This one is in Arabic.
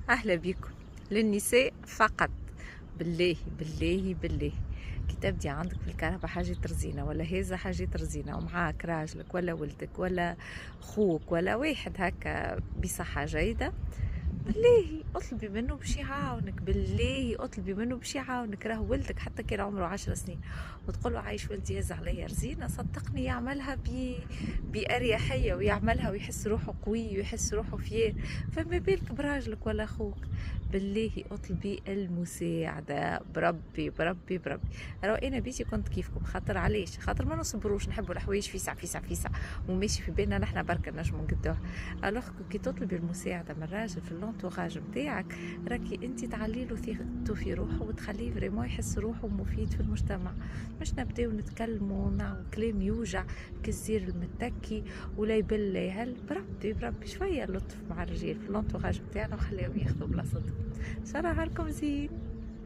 أهلا بكم للنساء فقط. بالله بالله بالله كي تبدي عندك في الكهرباء حاجة رزينة ولا هذا حاجة رزينة ومعاك راجلك ولا ولدك ولا خوك ولا واحد هكا بصحة جيدة، بالله اطلبي منه باش يعاونك، بالله اطلبي منه باش يعاونك. راه ولدك حتى كان عمره 10 سنين وتقول له عايش ولدي هز عليا رزينه، صدقني يعملها بأريحية ويعملها ويحس روحه قوي ويحس روحه فير. فما بالك براجلك ولا اخوك؟ بالله اطلبي المساعدة، بربي بربي بربي. راه انا بيتي كنت كيفكم، خاطر علاش؟ خاطر ما نصبروش، نحبوا الحوايج فيسع فيسع فيسع وماشي في بالنا نحنا بركة نجمو نقدوها. الوغ كي تطلبي المساعده من راجل في اللونتوراج نتاعك، راكي انت تعليله ثقته في روحه وتخليه فريمون يحس روحه مفيد في المجتمع. مش نبداو نتكلموا ونعمل كلام يوجع كالزير المتكي ولا يبل لا يهل. بربي بربي شويه لطف مع الرجال في اللونتوراج نتاعنا وخليهم ياخذوا بلاصتهم. ان شاء الله نهاركم زين.